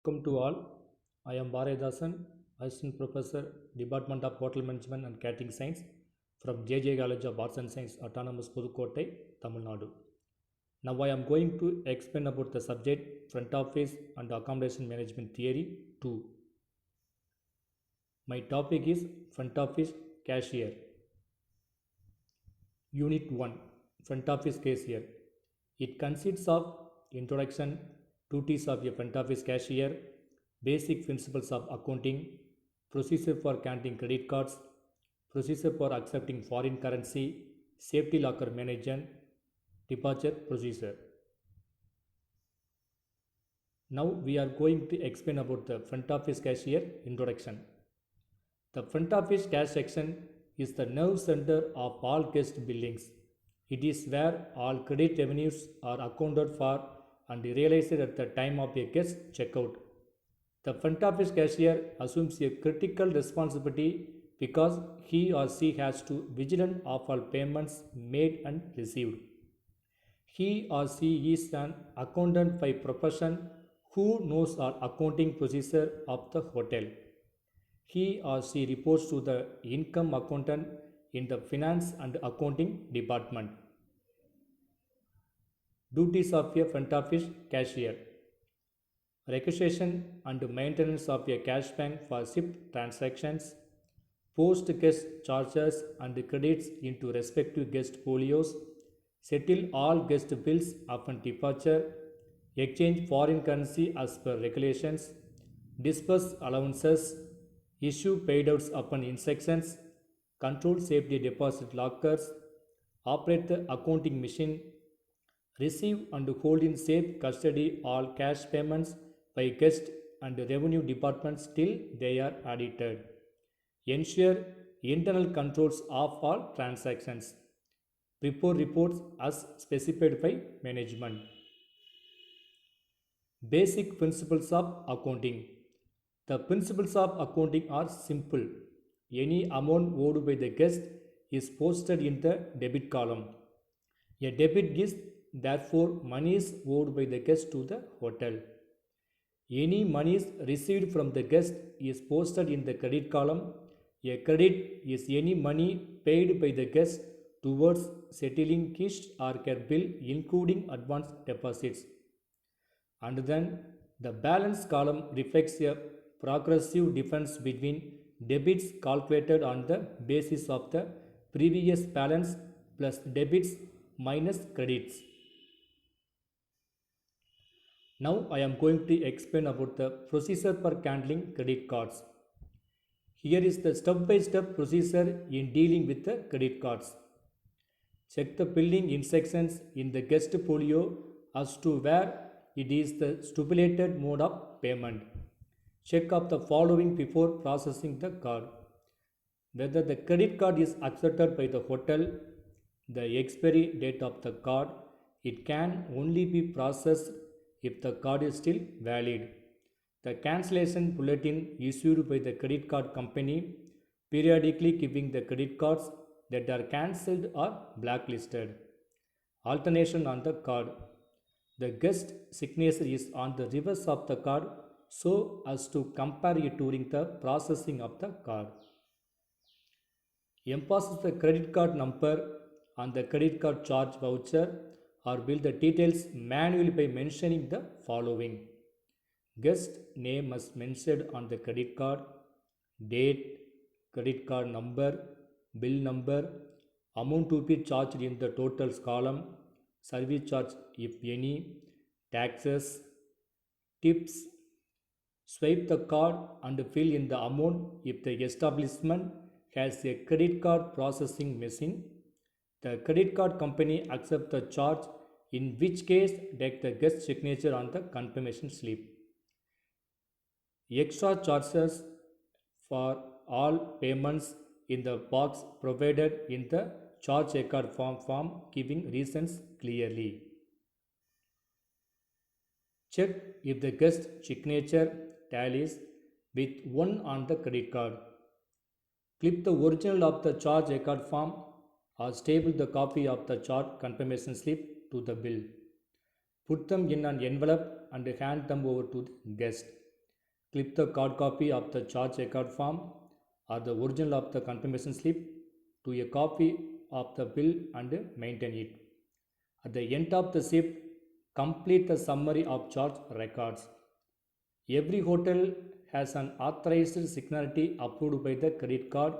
Welcome to all. I am Bharedasan, Assistant Professor, Department of Hotel Management and Catering Science from JJ College of Arts and Science, Autonomous Pudukkottai, Tamil Nadu. Now I am going to explain about the subject Front Office and Accommodation Management Theory 2. My topic is Front Office Cashier. Unit 1, Front Office Cashier. It consists of introduction, duties of a front office cashier, basic principles of accounting, procedure for counting credit cards, procedure for accepting foreign currency, safety locker management, departure procedure. Now we are going to explain about the front office cashier introduction. The front office cash section is the nerve center of all guest billings. It is where all credit revenues are accounted for and realized at the time of a guest checkout. The front office cashier assumes a critical responsibility because he or she has to vigilant of all payments made and received. He or she is an accountant by profession who knows all accounting procedure of the hotel. He or she reports to the income accountant in the finance and accounting department. Duties of a front office cashier: requisition and maintenance of a cash bank for SIP transactions, post guest charges and credits into respective guest folios, settle all guest bills upon departure, exchange foreign currency as per regulations, disperse allowances, issue payouts upon instructions, control safety deposit lockers, operate the accounting machine, receive and hold in safe custody all cash payments by guest and revenue departments till they are audited. Ensure internal controls of all transactions. Prepare reports as specified by management. Basic principles of accounting. The principles of accounting are simple. Any amount owed by the guest is posted in the debit column. A debit is therefore monies owed by the guest to the hotel. Any monies received from the guest is posted in the credit column. A credit is any money paid by the guest towards settling cash or care bill including advance deposits. And then the balance column reflects a progressive difference between debits calculated on the basis of the previous balance plus debits minus credits. Now I am going to explain about the procedure for handling credit cards. Here is the step-by-step procedure in dealing with the credit cards. Check the billing instructions in the guest folio as to where it is the stipulated mode of payment. Check of the following before processing the card: whether the credit card is accepted by the hotel, the expiry date of the card, it can only be processed if the card is still valid, the cancellation bulletin issued by the credit card company periodically giving the credit cards that are cancelled or blacklisted, alternation on the card. The guest signature is on the reverse of the card so as to compare it during the processing of the card. Emphasis the credit card number on the credit card charge voucher or bill the details manually by mentioning the following: guest name must mentioned on the credit card, date, credit card number, bill number, amount to be charged in the totals column, service charge if any, taxes, tips. Swipe the card and fill in the amount if the establishment has a credit card processing machine. The credit card company accepts the charge, in which case take the guest signature on the confirmation slip. Extra charges for all payments in the box provided in the charge record form giving reasons clearly. Check if the guest signature tallies with one on the credit card. Clip the original of the charge record form or staple the copy of the charge confirmation slip to the bill. Put them in an envelope and hand them over to the guest. Clip the card copy of the charge record form or the original of the confirmation slip to a copy of the bill and maintain it. At the end of the shift, complete the summary of charge records. Every hotel has an authorized signatory approved by the credit card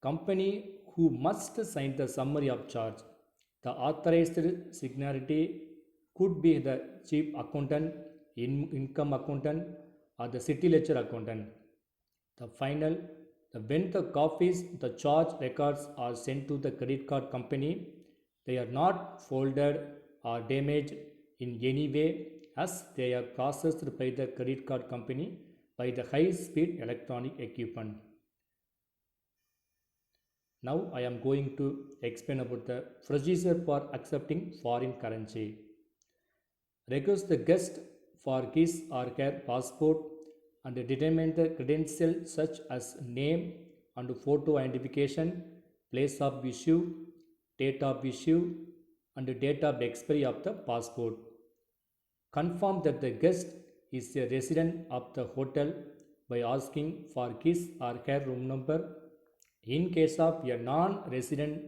company who must sign the summary of charge. The authorized signatory could be the chief accountant, income accountant, or the city ledger accountant. The final, when the copies, the charge records are sent to the credit card company, they are not folded or damaged in any way as they are processed by the credit card company by the high speed electronic equipment. Now I am going to explain about the procedure for accepting foreign currency. Request the guest for his or her passport and determine the credentials such as name and photo identification, place of issue, date of issue, and date of expiry of the passport. Confirm that the guest is a resident of the hotel by asking for his or her room number. In case of a non-resident,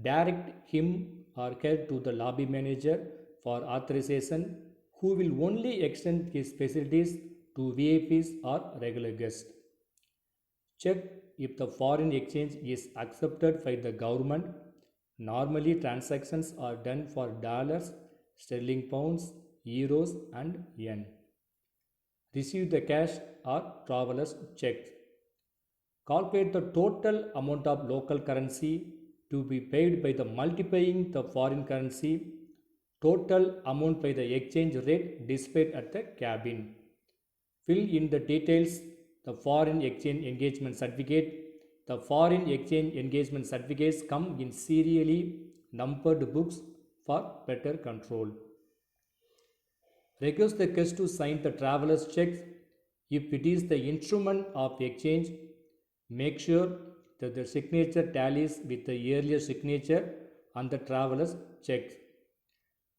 direct him or her to the lobby manager for authorization, who will only extend his facilities to VIPs or regular guests. Check if the foreign exchange is accepted by the government. Normally, transactions are done for dollars, sterling pounds, euros, and yen. Receive the cash or traveler's checks. Calculate the total amount of local currency to be paid by the multiplying the foreign currency total amount by the exchange rate displayed at the cabin. Fill in the details, the foreign exchange engagement certificate. The foreign exchange engagement certificates come in serially numbered books for better control. Request the guest to sign the traveler's checks. If it is the instrument of exchange, make sure that the signature tallies with the earlier signature on the traveler's checks.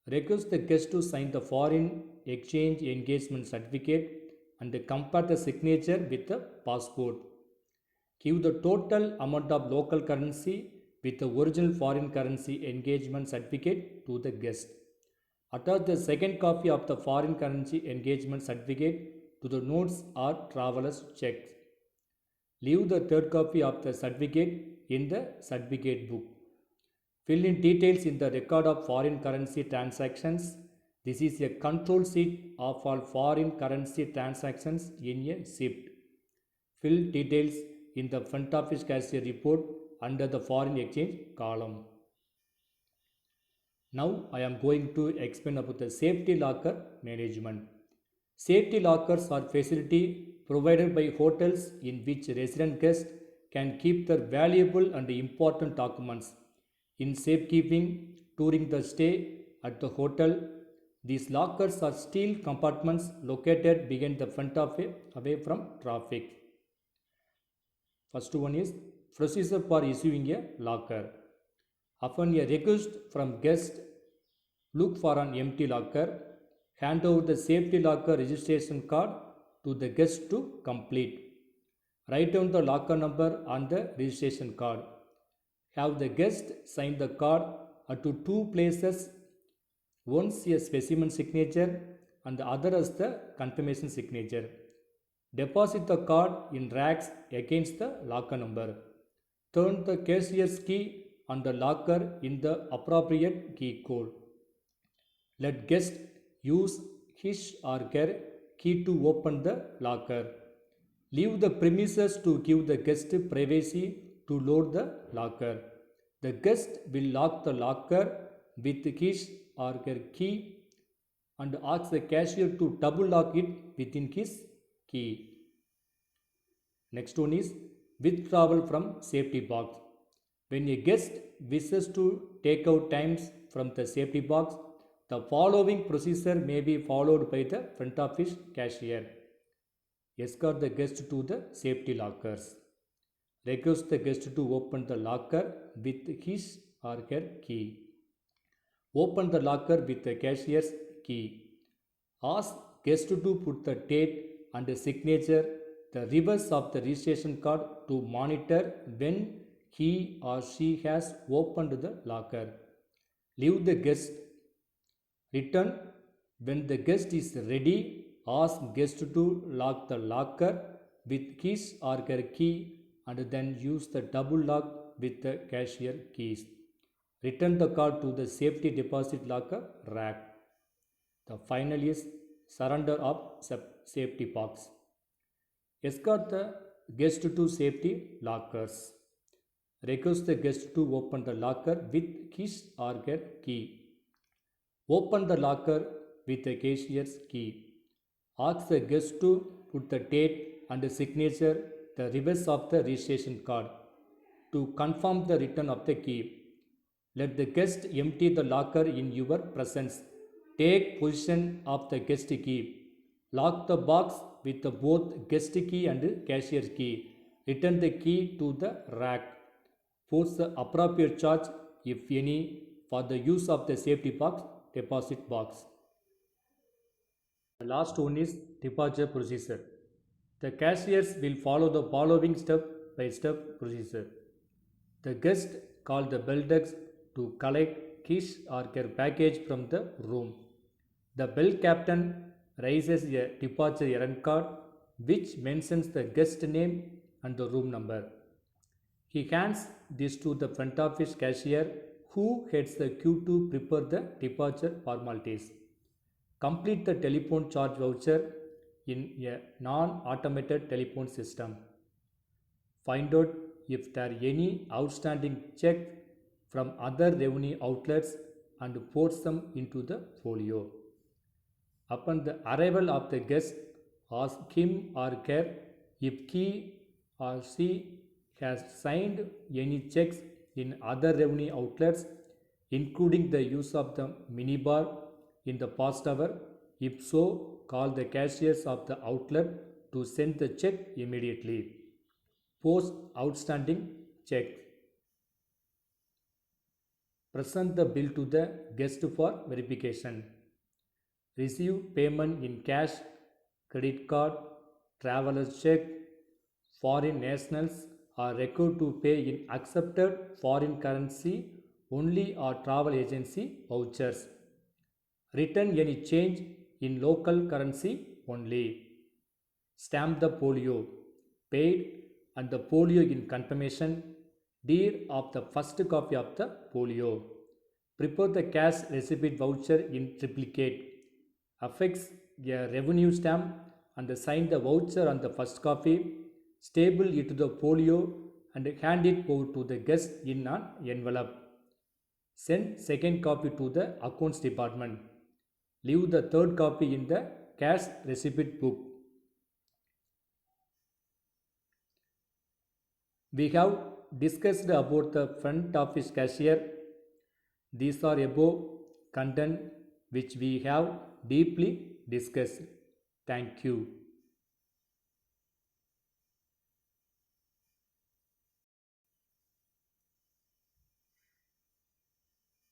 Request the guest to sign the foreign exchange engagement certificate and compare the signature with the passport. Give the total amount of local currency with the original foreign currency engagement certificate to the guest. Attach the second copy of the foreign currency engagement certificate to the notes or traveler's checks. Leave the third copy of the certificate in the certificate book. Fill in details in the record of foreign currency transactions. This is a control sheet of all foreign currency transactions in a SWIFT. Fill details in the front office cashier report under the foreign exchange column. Now I am going to explain about the safety locker management. Safety lockers are facility provided by hotels in which resident guests can keep their valuable and important documents in safekeeping during the stay at the hotel. These lockers are steel compartments located behind the front of it, away from traffic. First one is procedure for issuing a locker. Upon a request from guest, look for an empty locker. Hand over the safety locker registration card to the guest to complete. Write down the locker number on the registration card. Have the guest sign the card at two places, once a specimen signature and the other as the confirmation signature. Deposit the card in racks against the locker number. Turn the cashier's key on the locker in the appropriate key code. Let guest use his or her key to open the locker. Leave the premises to give the guest privacy to load the locker. The guest will lock the locker with his or her key and ask the cashier to double lock it within his key. Next one is withdrawal from safety box. When a guest wishes to take out times from the safety box, the following procedure may be followed by the front office cashier. Escort the guest to the safety lockers. Request the guest to open the locker with his or her key. Open the locker with the cashier's key. Ask guest to put the date and signature the reverse of the registration card to monitor when he or she has opened the locker. Leave the guest. Return when the guest is ready. Ask guest to lock the locker with his or her key and then use the double lock with the cashier keys. Return the card to the safety deposit locker rack. The final is surrender of safety box. Escort the guest to safety lockers. Request the guest to open the locker with his or her key. Open the locker with the cashier's key. Ask the guest to put the date and the signature the reverse of the registration card to confirm the return of the key. Let the guest empty the locker in your presence. Take possession of the guest key. Lock the box with both guest key and cashier key. Return the key to the rack. Force the appropriate charge, if any, for the use of the safety box deposit box. The last one is departure procedure. The cashiers will follow the following step by step procedure. The guest call the bell desk to collect his or her package from the room. The bell captain raises a departure errand card which mentions the guest name and the room number. He hands this to the front office cashier who heads the queue to prepare the departure formalities. Complete the telephone charge voucher in a non-automated telephone system. Find out if there are any outstanding check from other revenue outlets and post them into the folio. Upon the arrival of the guest, ask him or her if he or she has signed any checks in other revenue outlets, including the use of the minibar in the past hour. If so, call the cashiers of the outlet to send the check immediately. Post outstanding check. Present the bill to the guest for verification. Receive payment in cash, credit card, traveler's check. Foreign nationals are required to pay in accepted foreign currency only or travel agency vouchers. Return any change in local currency only. Stamp the folio. Paid and the folio in confirmation deed of the first copy of the folio. Prepare the cash receipt voucher in triplicate. Affix a revenue stamp and sign the voucher on the first copy. Staple it to the folio and hand it over to the guest in an envelope. Send second copy to the accounts department. Leave the third copy in the cash receipt book. We have discussed about the front office cashier. These are above content which we have deeply discussed. Thank you.